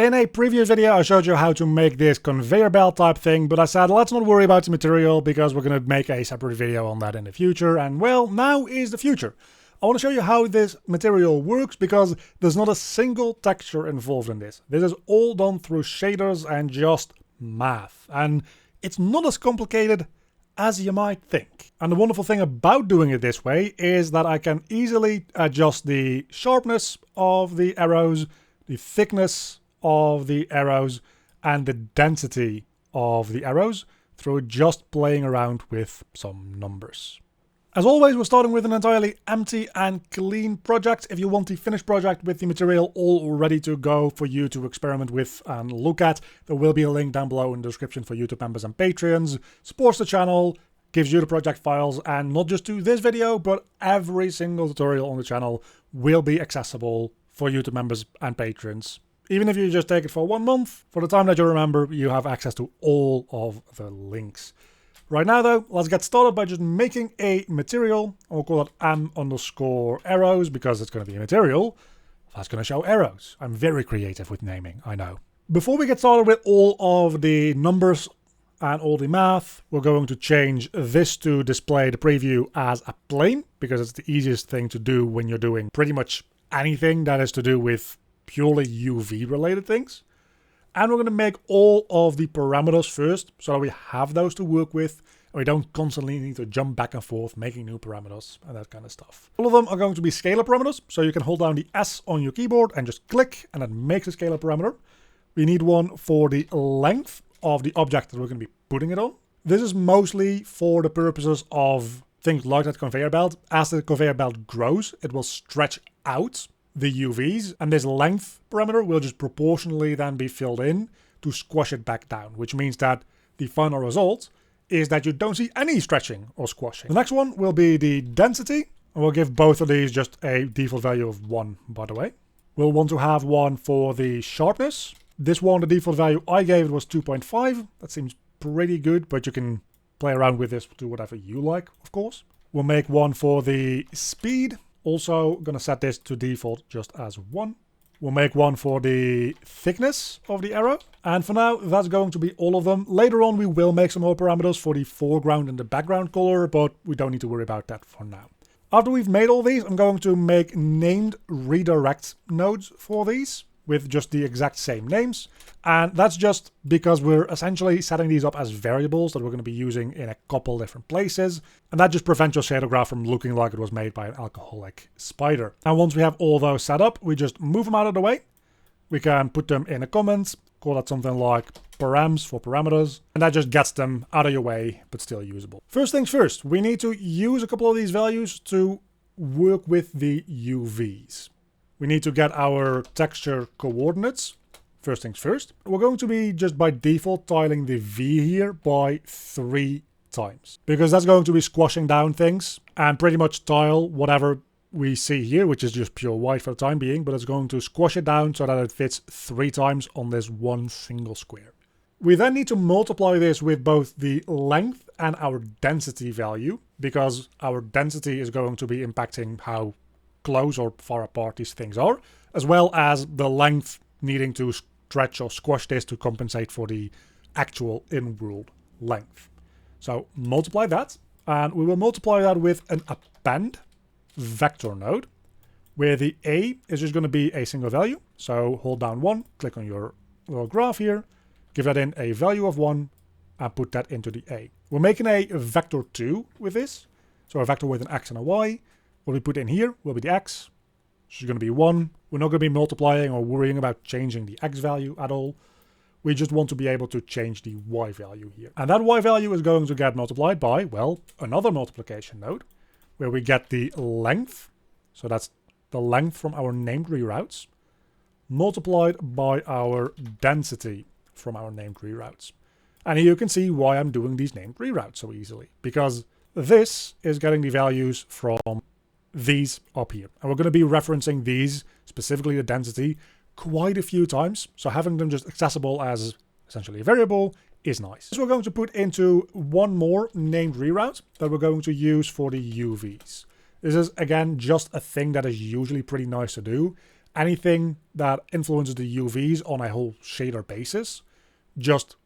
In a previous video I showed you how to make this conveyor belt type thing, but I said let's not worry about the material because we're going to make a separate video on that in the future, and well, now is the future. I want to show you how this material works because there's not a single texture involved in this. This is all done through shaders and just math, and it's not as complicated as you might think. And the wonderful thing about doing it this way is that I can easily adjust the sharpness of the arrows, the thickness of the arrows, and the density of the arrows through just playing around with some numbers. As always, we're starting with an entirely empty and clean project. If you want the finished project with the material all ready to go for you to experiment with and look at, there will be a link down below in the description for YouTube members and Patreons. Supports the channel, gives you the project files, and not just to this video, but every single tutorial on the channel will be accessible for YouTube members and patrons. Even if you just take it for 1 month, for the time that you remember, you have access to all of the links. Right now though, let's get started by just making a material. I'll call it m_arrows because it's going to be a material that's going to show arrows. I'm very creative with naming, I know. Before we get started with all of the numbers and all the math, we're going to change this to display the preview as a plane because it's the easiest thing to do when you're doing pretty much anything that is to do with purely UV related things. And we're going to make all of the parameters first so that we have those to work with and we don't constantly need to jump back and forth making new parameters and that kind of stuff. All of them are going to be scalar parameters, so you can hold down the S on your keyboard and just click and that makes a scalar parameter. We need one for the length of the object that we're going to be putting it on. This is mostly for the purposes of things like that conveyor belt. As the conveyor belt grows, it will stretch out the UVs, and this length parameter will just proportionally then be filled in to squash it back down, which means that the final result is that you don't see any stretching or squashing. The next one will be the density, and we'll give both of these just a default value of 1, by the way. We'll want to have one for the sharpness. This one, the default value I gave it was 2.5. That seems pretty good, but you can play around with this to whatever you like, of course. We'll make one for the speed. Also going to set this to default just as 1. We'll make one for the thickness of the arrow. And for now, that's going to be all of them. Later on, we will make some more parameters for the foreground and the background color, but we don't need to worry about that for now. After we've made all these, I'm going to make named redirect nodes for these with just the exact same names. And that's just because we're essentially setting these up as variables that we're going to be using in a couple different places. And that just prevents your shader graph from looking like it was made by an alcoholic spider. And once we have all those set up, we just move them out of the way. We can put them in a comment, call that something like params for parameters. And that just gets them out of your way, but still usable. First things first, we need to use a couple of these values to work with the UVs. We need to get our texture coordinates. First things first. We're going to be just by default tiling the V here by 3 times. Because that's going to be squashing down things and pretty much tile whatever we see here, which is just pure white for the time being, but it's going to squash it down so that it fits 3 times on this one single square. We then need to multiply this with both the length and our density value, because our density is going to be impacting how close or far apart these things are, as well as the length needing to stretch or squash this to compensate for the actual in-world length. So multiply that, and we will multiply that with an append vector node, where the A is just going to be a single value. So hold down 1, click on your little graph here, give that in a value of 1, and put that into the A. We're making a vector 2 with this, so a vector with an X and a Y. What we put in here will be the X, which is going to be 1. We're not going to be multiplying or worrying about changing the X value at all. We just want to be able to change the Y value here. And that Y value is going to get multiplied by, well, another multiplication node, where we get the length. So that's the length from our named reroutes, multiplied by our density from our named reroutes. And here you can see why I'm doing these named reroutes so easily, because this is getting the values from these up here. And we're going to be referencing these, specifically the density, quite a few times. So having them just accessible as essentially a variable is nice. So we're going to put into one more named reroute that we're going to use for the UVs. This is, again, just a thing that is usually pretty nice to do. anything that influences the UVs on a whole shader basis, just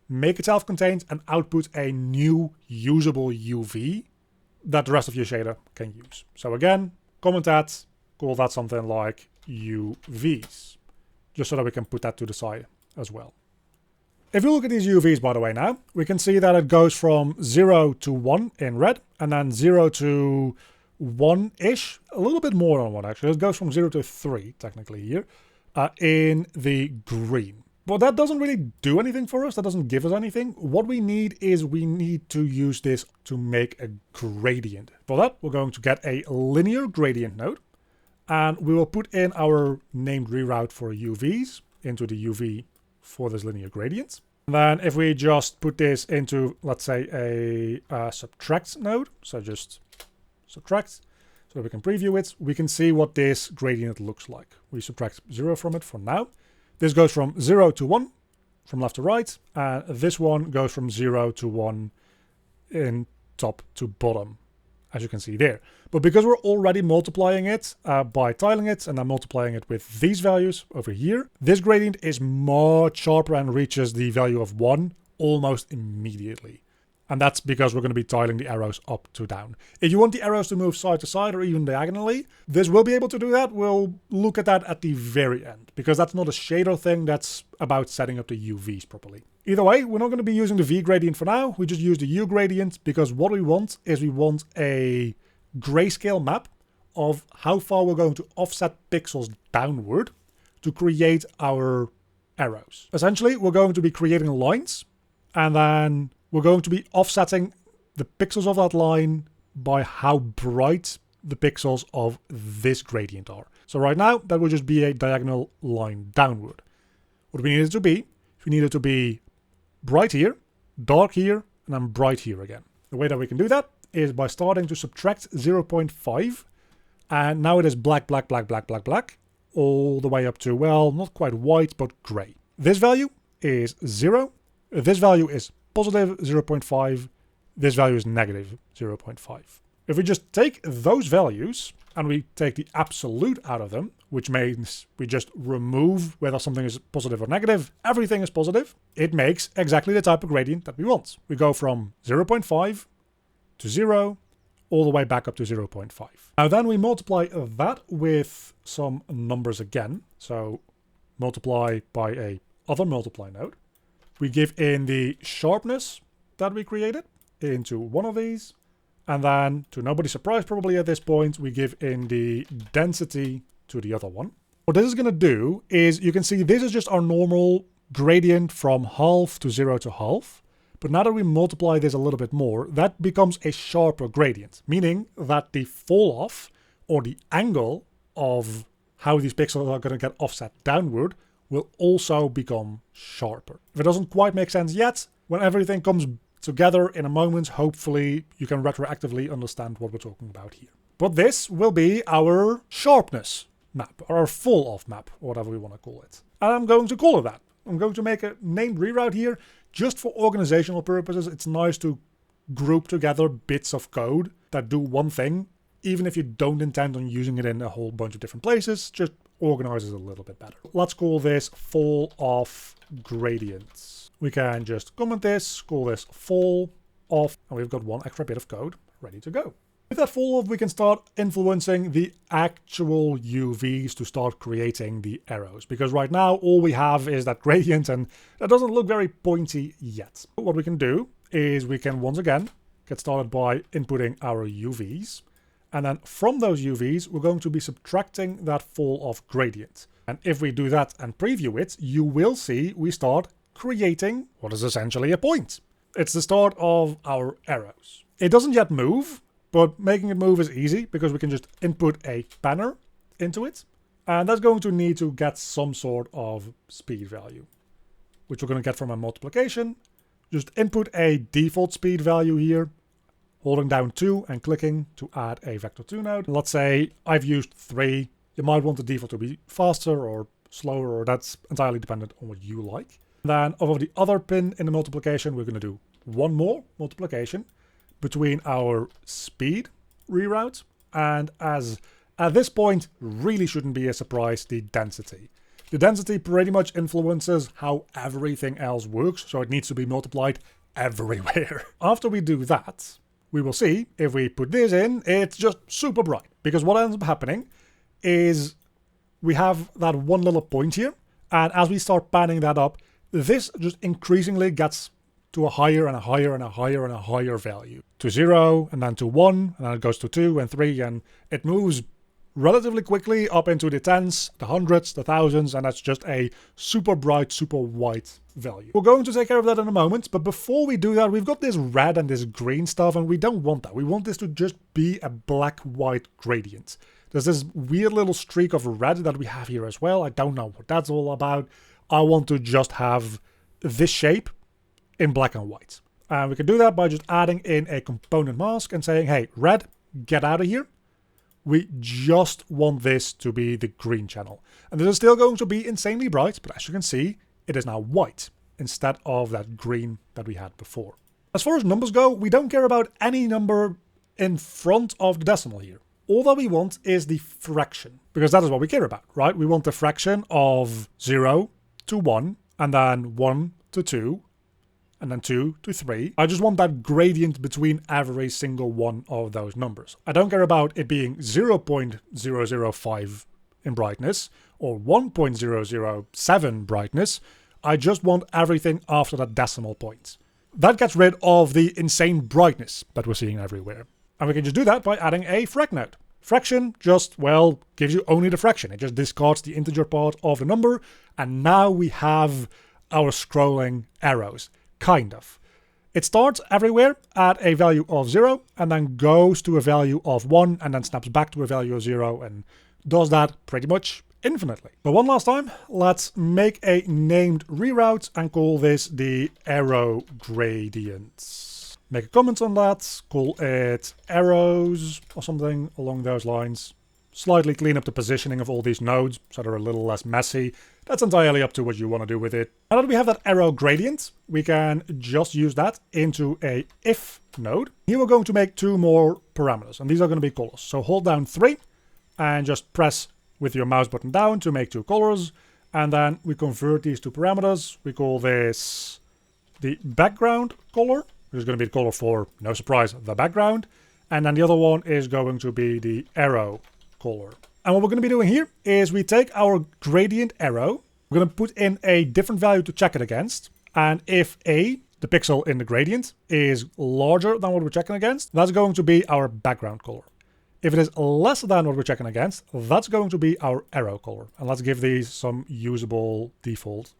make it self-contained and output a new usable UV that the rest of your shader can use. So again, comment that, call that something like UVs, just so that we can put that to the side as well. If you look at these UVs, by the way, now, we can see that it goes from 0 to 1 in red, and then 0 to 1-ish, a little bit more than 1 actually. It goes from 0 to 3, technically here, in the green. But that doesn't really do anything for us, that doesn't give us anything. What we need is we need to use this to make a gradient. For that, we're going to get a linear gradient node, and we will put in our named reroute for UVs into the UV for this linear gradient. And then if we just put this into, let's say, a subtract node, so just subtract, so we can preview it, we can see what this gradient looks like. We subtract 0 from it for now. This goes from 0 to 1, from left to right, and this one goes from 0 to 1 in top to bottom, as you can see there. But because we're already multiplying it by tiling it and then multiplying it with these values over here, this gradient is much sharper and reaches the value of 1 almost immediately. And that's because we're going to be tiling the arrows up to down. If you want the arrows to move side to side or even diagonally, this will be able to do that. We'll look at that at the very end, because that's not a shader thing, that's about setting up the UVs properly. Either way, we're not going to be using the V gradient for now. We just use the U gradient, because what we want is we want a grayscale map of how far we're going to offset pixels downward to create our arrows. Essentially, we're going to be creating lines, and then we're going to be offsetting the pixels of that line by how bright the pixels of this gradient are. So right now, that would just be a diagonal line downward. What we need it to be, we need it to be bright here, dark here, and then bright here again. The way that we can do that is by starting to subtract 0.5, and now it is black, black, black, black, black, black, all the way up to, well, not quite white, but gray. This value is 0, this value is positive 0.5, this value is negative 0.5. If we just take those values and we take the absolute out of them, which means we just remove whether something is positive or negative, everything is positive, it makes exactly the type of gradient that we want. We go from 0.5 to 0, all the way back up to 0.5. Now then we multiply that with some numbers again. So multiply by a other multiply node. We give in the sharpness that we created into one of these. And then, to nobody's surprise probably at this point, we give in the density to the other one. What this is going to do is, you can see this is just our normal gradient from half to 0 to half. But now that we multiply this a little bit more, that becomes a sharper gradient. Meaning that the fall off, or the angle of how these pixels are going to get offset downward, will also become sharper. If it doesn't quite make sense yet, when everything comes together in a moment, hopefully you can retroactively understand what we're talking about here. But this will be our sharpness map, or our fall off map, or whatever we want to call it. And I'm going to call it that. I'm going to make a named reroute here, just for organizational purposes. It's nice to group together bits of code that do one thing, even if you don't intend on using it in a whole bunch of different places, just organizes a little bit better. Let's call this fall off gradients. We can just comment this, call this fall off, and we've got one extra bit of code ready to go. With that fall off, we can start influencing the actual UVs to start creating the arrows, because right now all we have is that gradient, and that doesn't look very pointy yet. But what we can do is we can once again get started by inputting our UVs. And then from those UVs, we're going to be subtracting that fall off gradient. And if we do that and preview it, you will see we start creating what is essentially a point. It's the start of our arrows. It doesn't yet move, but making it move is easy because we can just input a banner into it. And that's going to need to get some sort of speed value, which we're going to get from a multiplication. Just input a default speed value here, holding down 2 and clicking to add a vector2 node. Let's say I've used 3. You might want the default to be faster or slower, or that's entirely dependent on what you like. Then over the other pin in the multiplication, we're going to do one more multiplication between our speed reroute, and as At this point, really shouldn't be a surprise, the density. The density pretty much influences how everything else works, so it needs to be multiplied everywhere. After we do that, we will see, if we put this in, it's just super bright. Because what ends up happening is we have that one little point here, and as we start panning that up, this just increasingly gets to a higher and a higher and a higher and a higher value. To 0, and then to 1, and then it goes to 2 and 3, and it moves relatively quickly up into the tens, the hundreds, the thousands, and that's just a super bright, super white value. We're going to take care of that in a moment, but before we do that, we've got this red and this green stuff, and we don't want that. We want this to just be a black-white gradient. There's this weird little streak of red that we have here as well. I don't know what that's all about. I want to just have this shape in black and white. And we can do that by just adding in a component mask and saying, hey, red, get out of here. We just want this to be the green channel. And this is still going to be insanely bright, but as you can see, it is now white instead of that green that we had before. As far as numbers go, we don't care about any number in front of the decimal here. All that we want is the fraction, because that is what we care about, right? We want the fraction of 0 to 1, and then 1 to 2, and then 2 to 3. I just want that gradient between every single one of those numbers. I don't care about it being 0.005 in brightness or 1.007 brightness. I just want everything after that decimal point. That gets rid of the insane brightness that we're seeing everywhere. And we can just do that by adding a frac node. Fraction just, well, gives you only the fraction. It just discards the integer part of the number. And now we have our scrolling arrows. Kind of. It starts everywhere at a value of 0 and then goes to a value of 1 and then snaps back to a value of 0 and does that pretty much infinitely. But one last time, let's make a named reroute and call this the arrow gradients. Make a comment on that, call it arrows or something along those lines. Slightly clean up the positioning of all these nodes so they're a little less messy. That's entirely up to what you want to do with it. Now that we have that arrow gradient, we can just use that into a if node. Here we're going to make 2 more parameters, and these are going to be colors. So hold down 3 and just press with your mouse button down to make 2 colors. And then we convert these 2 parameters. We call this the background color, which is going to be the color for, no surprise, the background. And then the other one is going to be the arrow color. And what we're going to be doing here is we take our gradient arrow, we're going to put in a different value to check it against, and if A, the pixel in the gradient, is larger than what we're checking against, that's going to be our background color. If it is less than what we're checking against, that's going to be our arrow color. And let's give these some usable default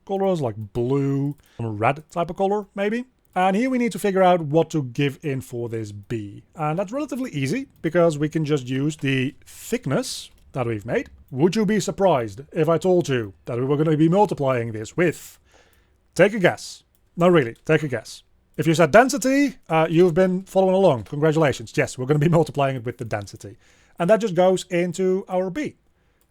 colors like blue, some red type of color maybe. And here we need to figure out what to give in for this B. And that's relatively easy because we can just use the thickness that we've made. Would you be surprised if I told you that we were going to be multiplying this with, take a guess. No, really, take a guess. If you said density, you've been following along. Congratulations. Yes, we're going to be multiplying it with the density. And that just goes into our B.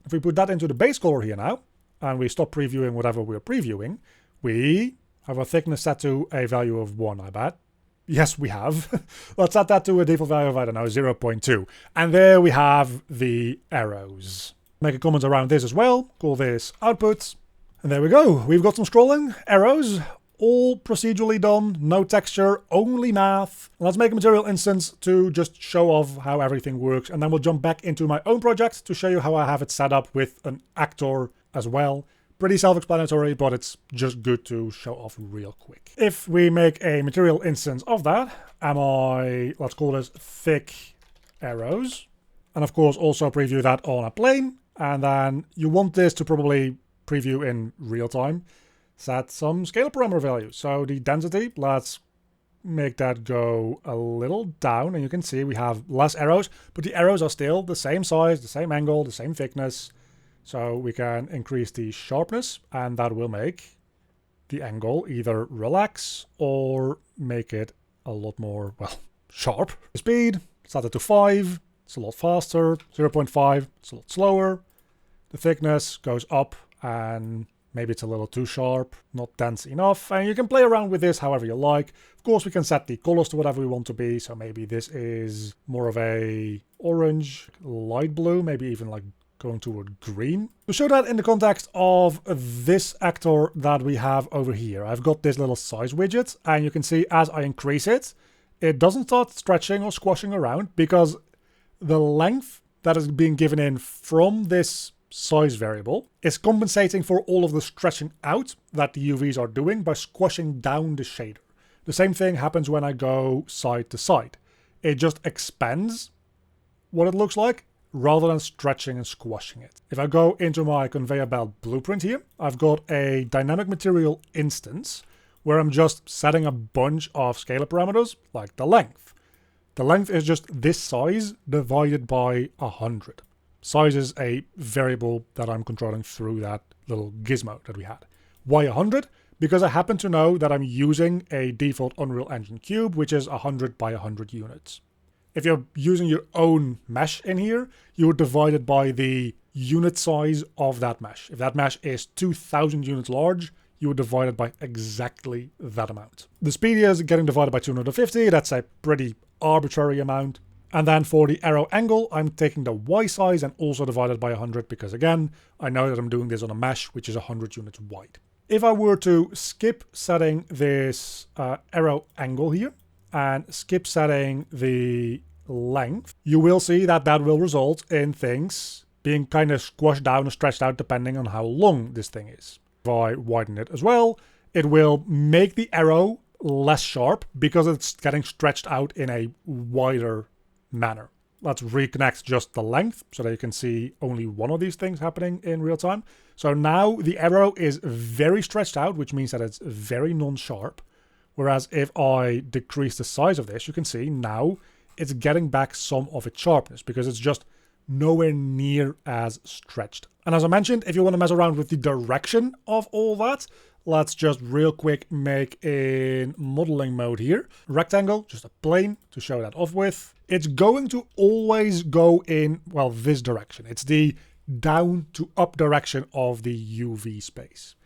If we put that into the base color here now, and we stop previewing whatever we're previewing, we have our thickness set to a value of 1, I bet. Yes, we have. Let's set that to a default value of, I don't know, 0.2. And there we have the arrows. Make a comment around this as well. Call this output. And there we go. We've got some scrolling arrows. All procedurally done. No texture, only math. Let's make a material instance to just show off how everything works. And then we'll jump back into my own project to show you how I have it set up with an actor as well. Pretty self-explanatory, but it's just good to show off real quick. If we make a material instance of that, let's call this thick arrows. And of course also preview that on a plane. And then you want this to probably preview in real time. Set some scale parameter values. So the density, let's make that go a little down. And you can see we have less arrows, but the arrows are still the same size, the same angle, the same thickness. So we can increase the sharpness, and that will make the angle either relax or make it a lot more, well, sharp. The speed, set it to 5, it's a lot faster. 0.5, it's a lot slower. The thickness goes up and Maybe it's a little too sharp, not dense enough, and you can play around with this however you like. Of course, we can set the colors to whatever we want to be, so maybe this is more of a orange, light blue, maybe even like going toward green. To show that in the context of this actor that we have over here, I've got this little size widget, and you can see as I increase it, it doesn't start stretching or squashing around because the length that is being given in from this size variable is compensating for all of the stretching out that the UVs are doing by squashing down the shader. The same thing happens when I go side to side. It just expands what it looks like rather than stretching and squashing it. If I go into my conveyor belt blueprint here, I've got a dynamic material instance where I'm just setting a bunch of scalar parameters like the length. The length is just this size divided by 100. Size is a variable that I'm controlling through that little gizmo that we had. Why 100? Because I happen to know that I'm using a default Unreal Engine cube, which is 100 by 100 units. If you're using your own mesh in here, you would divide it by the unit size of that mesh. If that mesh is 2000 units large, you would divide it by exactly that amount. The speed is getting divided by 250, that's a pretty arbitrary amount. And then for the arrow angle, I'm taking the Y size and also divided by 100 because again, I know that I'm doing this on a mesh which is 100 units wide. If I were to skip setting this arrow angle here and skip setting the length, you will see that that will result in things being kind of squashed down or stretched out depending on how long this thing is. If I widen it as well, it will make the arrow less sharp because it's getting stretched out in a wider manner. Let's reconnect just the length so that you can see only one of these things happening in real time. So now the arrow is very stretched out, which means that it's very non-sharp. Whereas if I decrease the size of this, you can see now it's getting back some of its sharpness because it's just nowhere near as stretched. And as I mentioned, if you want to mess around with the direction of all that, let's just real quick make in modeling mode here. Rectangle, just a plane to show that off with. It's going to always go in, well, this direction. It's the down to up direction of the UV space.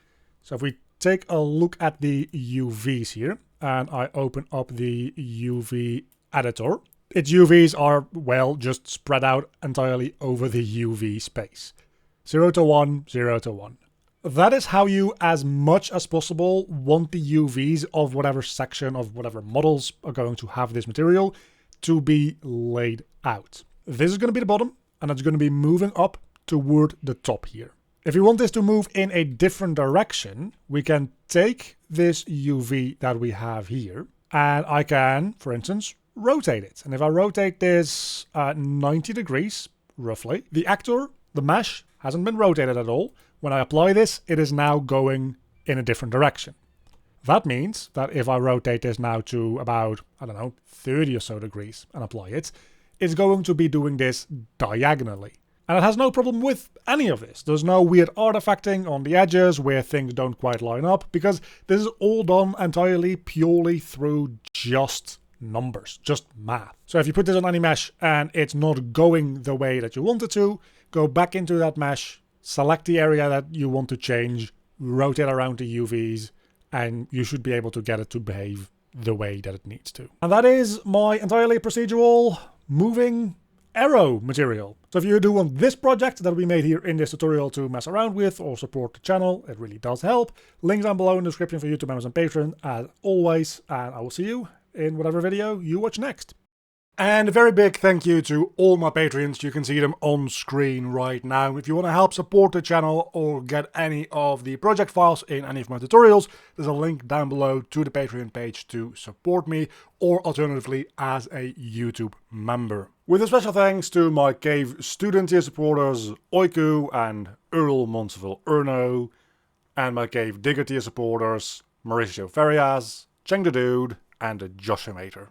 So if we take a look at the UVs here and I open up the UV editor, its UVs are, well, just spread out entirely over the UV space. 0 to 1, 0 to 1. That is how you, as much as possible, want the UVs of whatever section of whatever models are going to have this material to be laid out. This is going to be the bottom, and it's going to be moving up toward the top here. If we want this to move in a different direction, we can take this UV that we have here, and I can, for instance, rotate it. And if I rotate this 90 degrees, roughly, the actor, the mesh, hasn't been rotated at all. When I apply this, it is now going in a different direction. That means that if I rotate this now to about, I don't know, 30 or so degrees and apply it, it's going to be doing this diagonally. And it has no problem with any of this. There's no weird artifacting on the edges where things don't quite line up, because this is all done entirely purely through just numbers, just math. So if you put this on any mesh and it's not going the way that you want it to, go back into that mesh, select the area that you want to change, rotate around the UVs, and you should be able to get it to behave the way that it needs to. And that is my entirely procedural moving arrow material. So if you do want this project that we made here in this tutorial to mess around with or support the channel, it really does help. Links down below in the description for YouTube members and Patreon as always, and I will see you in whatever video you watch next. And a very big thank you to all my Patreons. You can see them on screen right now. If you want to help support the channel or get any of the project files in any of my tutorials, there's a link down below to the Patreon page to support me, or alternatively as a YouTube member. With a special thanks to my Cave student tier supporters Oiku and Earl Monseville Erno, and my Cave Digger tier supporters Mauricio Ferias, Cheng the Dude, and Joshua Mater.